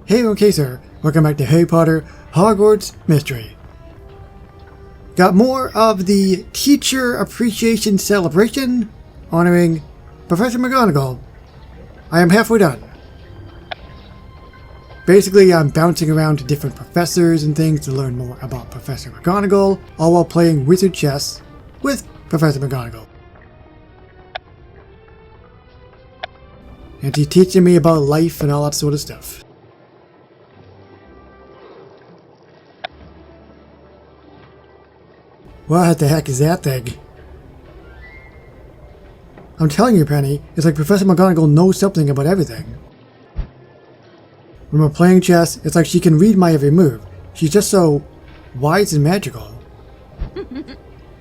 Hey, okay sir, welcome back to Harry Potter Hogwarts Mystery. Got more of the Teacher Appreciation Celebration honoring Professor McGonagall. I am halfway done. Basically, I'm bouncing around to different professors and things to learn more about Professor McGonagall, all while playing wizard chess with Professor McGonagall. And she's teaching me about life and all that sort of stuff. What the heck is that thing? I'm telling you, Penny, it's like Professor McGonagall knows something about everything. When we're playing chess, it's like she can read my every move. She's just so wise and magical.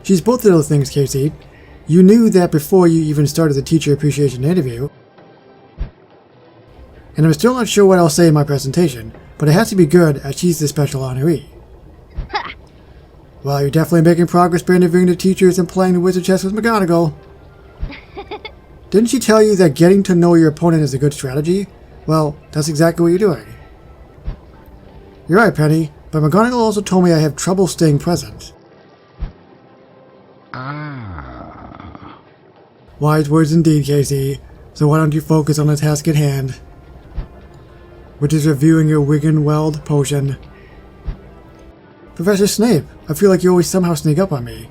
She's both of those things, Casey. You knew that before you even started the teacher appreciation interview. And I'm still not sure what I'll say in my presentation, but it has to be good as she's the special honoree. Well, you're definitely making progress by interviewing the teachers and playing the wizard chess with McGonagall. Didn't she tell you that getting to know your opponent is a good strategy? Well, that's exactly what you're doing. You're right, Penny, but McGonagall also told me I have trouble staying present. Wise words indeed, Casey. So why don't you focus on the task at hand, which is reviewing your Wiggenweld potion. Professor Snape, I feel like you always somehow sneak up on me.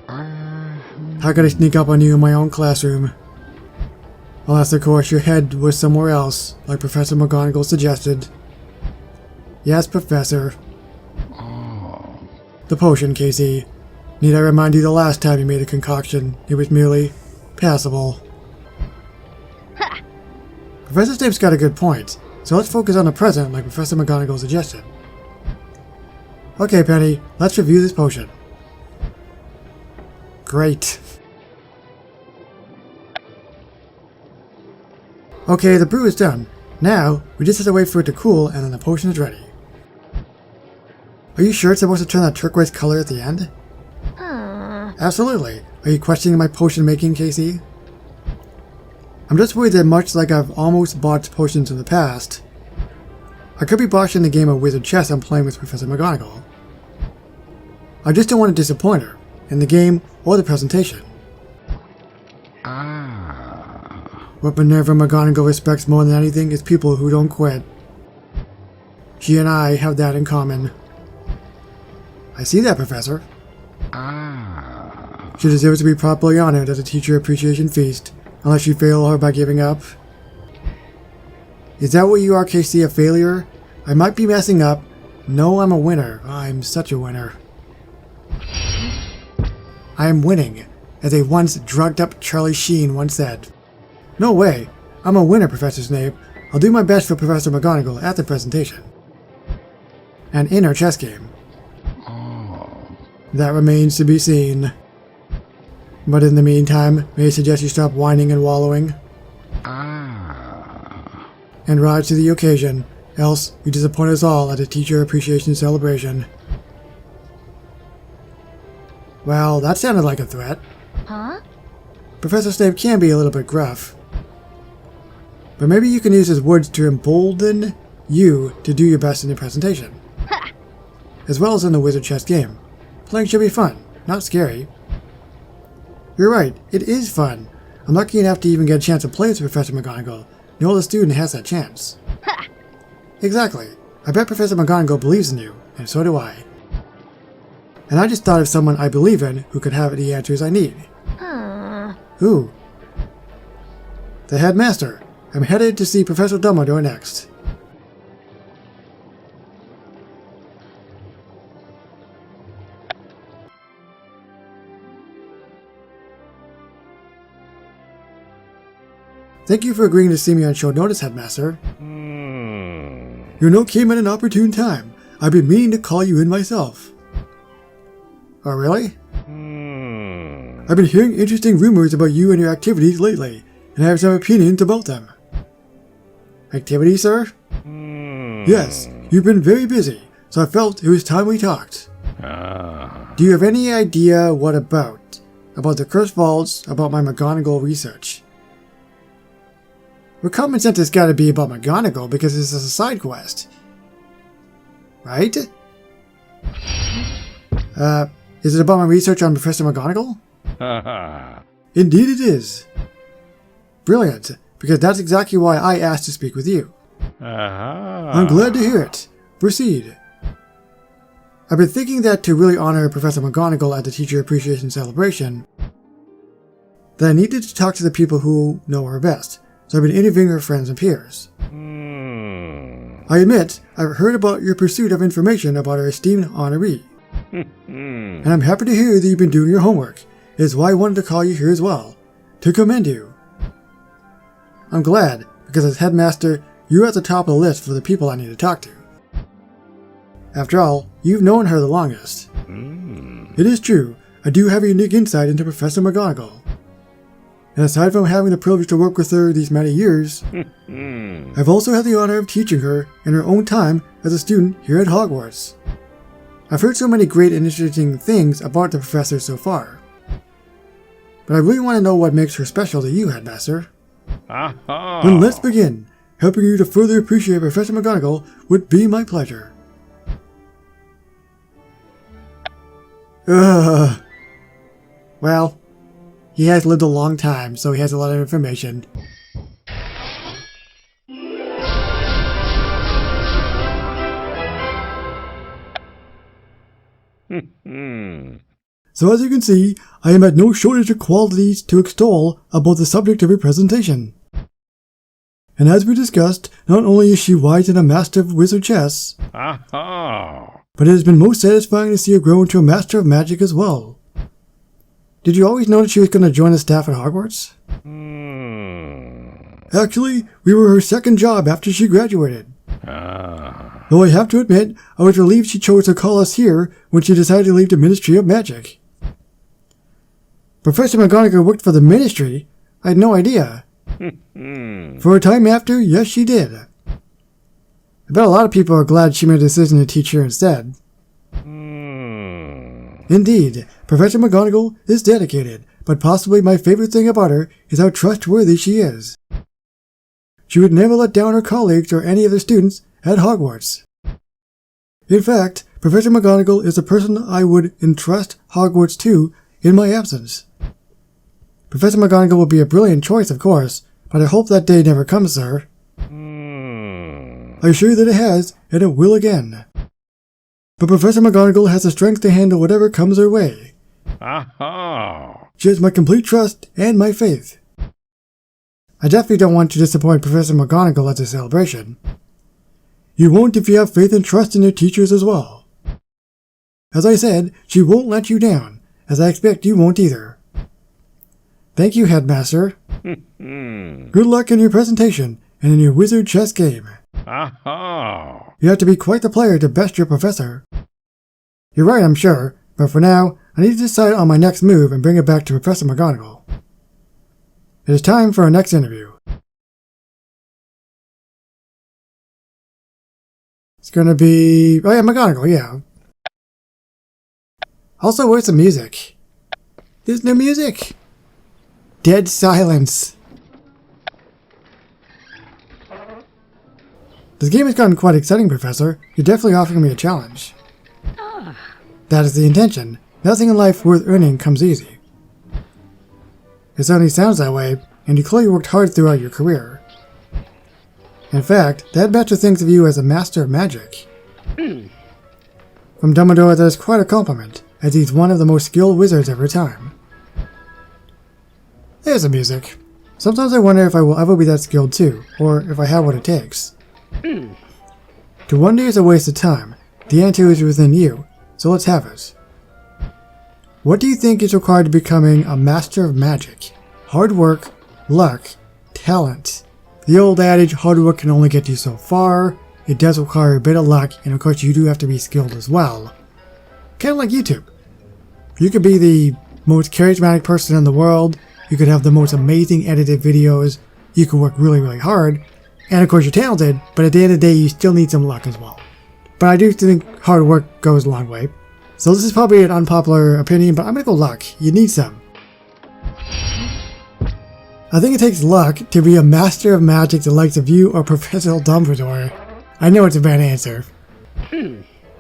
How could I sneak up on you in my own classroom? Unless, of course, your head was somewhere else, like Professor McGonagall suggested. Yes, Professor. The potion, Casey. Need I remind you the last time you made a concoction, it was merely passable. Professor Snape's got a good point, so let's focus on the present like Professor McGonagall suggested. Okay, Penny, let's review this potion. Great. Okay, the brew is done. Now, we just have to wait for it to cool and then the potion is ready. Are you sure it's supposed to turn that turquoise color at the end? Absolutely. Are you questioning my potion making, Casey? I'm just worried that much like I've almost bought potions in the past, I could be botching the game of wizard chess I'm playing with Professor McGonagall. I just don't want to disappoint her, in the game or the presentation. What Minerva McGonagall respects more than anything is people who don't quit. She and I have that in common. I see that, Professor. She deserves to be properly honored at a teacher appreciation feast, unless you fail her by giving up. Is that what you are, Casey, a failure? I might be messing up. No, I'm a winner. I'm such a winner. I am winning, as a once drugged-up Charlie Sheen once said. No way. I'm a winner, Professor Snape. I'll do my best for Professor McGonagall at the presentation. And in our chess game. That remains to be seen. But in the meantime, may I suggest you stop whining and wallowing? And rise to the occasion, else you disappoint us all at a teacher appreciation celebration. Well, that sounded like a threat. Huh? Professor Snape can be a little bit gruff. But maybe you can use his words to embolden you to do your best in the presentation. Ha! As well as in the wizard chess game. Playing should be fun, not scary. You're right, it is fun. I'm lucky enough to even get a chance to play with Professor McGonagall. No other student has that chance. Ha! Exactly. I bet Professor McGonagall believes in you, and so do I. And I just thought of someone I believe in who could have the answers I need. Who? The headmaster. I'm headed to see Professor Dumbledore next. Thank you for agreeing to see me on short notice, Headmaster. Your note came at an opportune time. I've been meaning to call you in myself. Oh, really? I've been hearing interesting rumors about you and your activities lately, and I have some opinions about them. Activities, sir? Yes, you've been very busy, so I felt it was time we talked. Do you have any idea what about the cursed vaults, about my McGonagall research? Well, common sense has got to be about McGonagall because this is a side quest. Right? Is it about my research on Professor McGonagall? Indeed it is. Brilliant, because that's exactly why I asked to speak with you. I'm glad to hear it. Proceed. I've been thinking that to really honor Professor McGonagall at the Teacher Appreciation Celebration, that I needed to talk to the people who know her best, so I've been interviewing her friends and peers. I admit, I've heard about your pursuit of information about our esteemed honoree. And I'm happy to hear that you've been doing your homework. It is why I wanted to call you here as well, to commend you. I'm glad, because as headmaster, you're at the top of the list for the people I need to talk to. After all, you've known her the longest. It is true, I do have a unique insight into Professor McGonagall. And aside from having the privilege to work with her these many years, I've also had the honor of teaching her in her own time as a student here at Hogwarts. I've heard so many great and interesting things about the professor so far. But I really want to know what makes her special to you, Headmaster. Then let's begin. Helping you to further appreciate Professor McGonagall would be my pleasure. Well, he has lived a long time, so he has a lot of information. So as you can see, I am at no shortage of qualities to extol about the subject of your presentation. And as we discussed, not only is she wise and a master of wizard chess, but it has been most satisfying to see her grow into a master of magic as well. Did you always know that she was going to join the staff at Hogwarts? Actually, we were her second job after she graduated. Though I have to admit, I was relieved she chose to call us here when she decided to leave the Ministry of Magic. Professor McGonagall worked for the Ministry? I had no idea. For a time after, yes she did. I bet a lot of people are glad she made a decision to teach here instead. Indeed, Professor McGonagall is dedicated, but possibly my favorite thing about her is how trustworthy she is. She would never let down her colleagues or any other students at Hogwarts. In fact, Professor McGonagall is the person I would entrust Hogwarts to in my absence. Professor McGonagall will be a brilliant choice, of course, but I hope that day never comes, sir. I assure you that it has, and it will again. But Professor McGonagall has the strength to handle whatever comes her way. She has my complete trust and my faith. I definitely don't want to disappoint Professor McGonagall at the celebration. You won't if you have faith and trust in your teachers as well. As I said, she won't let you down, as I expect you won't either. Thank you, Headmaster. Good luck in your presentation and in your wizard chess game. You have to be quite the player to best your professor. You're right, I'm sure, but for now, I need to decide on my next move and bring it back to Professor McGonagall. It is time for our next interview. It's gonna be... oh yeah, McGonagall, yeah. Also, where's the music? There's no music! Dead silence. This game has gotten quite exciting, Professor. You're definitely offering me a challenge. That is the intention. Nothing in life worth earning comes easy. It certainly sounds that way, and you clearly worked hard throughout your career. In fact, the headmaster thinks of you as a master of magic. From Dumbledore, that is quite a compliment, as he's one of the most skilled wizards of her time. There's the music. Sometimes I wonder if I will ever be that skilled too, or if I have what it takes. To wonder is a waste of time. The answer is within you, so let's have it. What do you think is required to becoming a master of magic? Hard work, luck, talent. The old adage, hard work can only get you so far. It does require a bit of luck, and of course you do have to be skilled as well. Kind of like YouTube. You could be the most charismatic person in the world, you could have the most amazing edited videos, you could work really, really hard, and of course you're talented, but at the end of the day you still need some luck as well. But I do think hard work goes a long way. So this is probably an unpopular opinion, but I'm gonna go luck. You need some. I think it takes luck to be a master of magic the likes of you or Professor Dumbledore. I know it's a bad answer.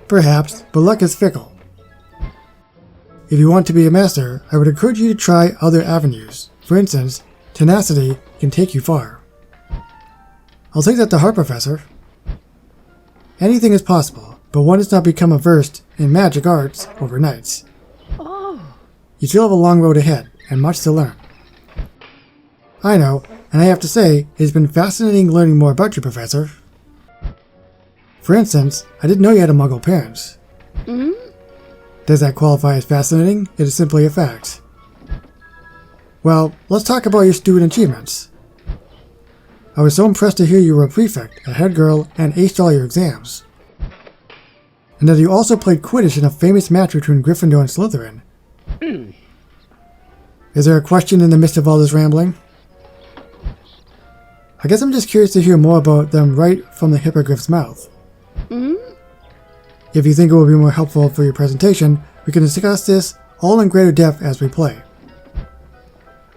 Perhaps, but luck is fickle. If you want to be a master, I would encourage you to try other avenues. For instance, tenacity can take you far. I'll take that to heart, Professor. Anything is possible, but one does not become versed in magic arts overnight. You still have a long road ahead, and much to learn. I know, and I have to say, it has been fascinating learning more about you, Professor. For instance, I didn't know you had a Muggle parents. Does that qualify as fascinating? It is simply a fact. Well, let's talk about your student achievements. I was so impressed to hear you were a prefect, a head girl, and aced all your exams. And that you also played Quidditch in a famous match between Gryffindor and Slytherin. Is there a question in the midst of all this rambling? I guess I'm just curious to hear more about them right from the hippogriff's mouth. If you think it will be more helpful for your presentation, we can discuss this all in greater depth as we play.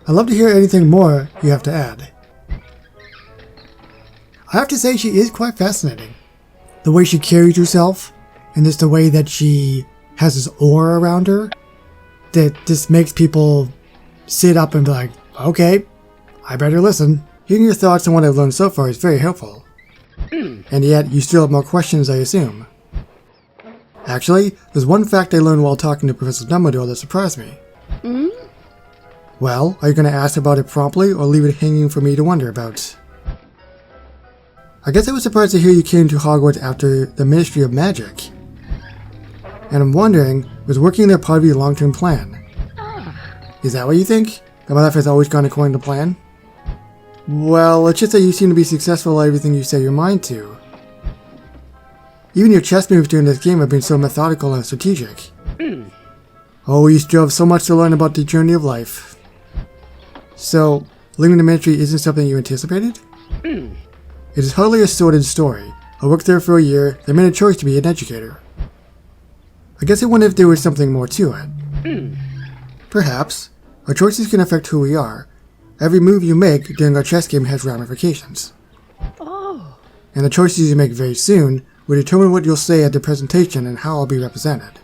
I'd love to hear anything more you have to add. I have to say she is quite fascinating. The way she carries herself, and just the way that she has this aura around her, that just makes people sit up and be like, okay, I better listen. Hearing your thoughts on what I've learned so far is very helpful. And yet, you still have more questions, I assume. Actually, there's one fact I learned while talking to Professor Dumbledore that surprised me. Well, are you going to ask about it promptly or leave it hanging for me to wonder about? I guess I was surprised to hear you came to Hogwarts after the Ministry of Magic. And I'm wondering, was working there part of your long-term plan? Is that what you think? That my life has always gone according to plan? Well, it's just that you seem to be successful at everything you set your mind to. Even your chess moves during this game have been so methodical and strategic. Oh, you still have so much to learn about the journey of life. So, leaving the ministry isn't something you anticipated? It is hardly a sordid story. I worked there for a year, then made a choice to be an educator. I guess I wonder if there was something more to it. Perhaps. Our choices can affect who we are. Every move you make during our chess game has ramifications. And the choices you make very soon will determine what you'll say at the presentation and how I'll be represented.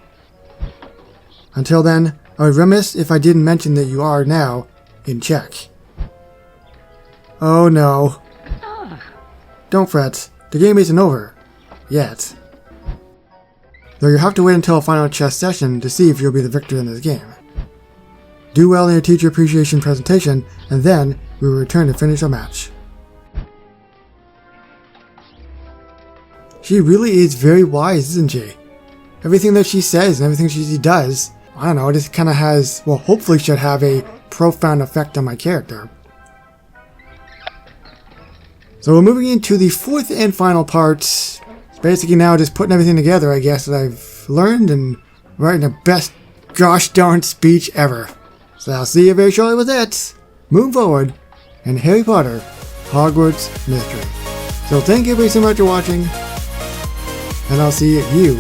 Until then, I would be remiss if I didn't mention that you are now in check. Oh no. Don't fret, the game isn't over. Yet. Though you have to wait until a final chess session to see if you'll be the victor in this game. Do well in your teacher appreciation presentation, and then we will return to finish our match. She really is very wise, isn't she? Everything that she says and everything she does, I don't know, just kind of has, well, hopefully should have a profound effect on my character. So we're moving into the fourth and final part. It's basically now just putting everything together, I guess, that I've learned and writing the best gosh darn speech ever. So I'll see you very shortly with it. Moving forward, in Harry Potter, Hogwarts Mystery. So thank you everybody so much for watching, and I'll see you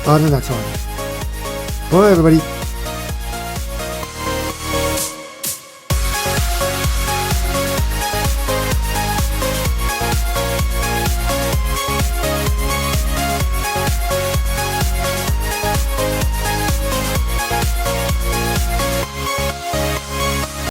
on the next one. Bye everybody.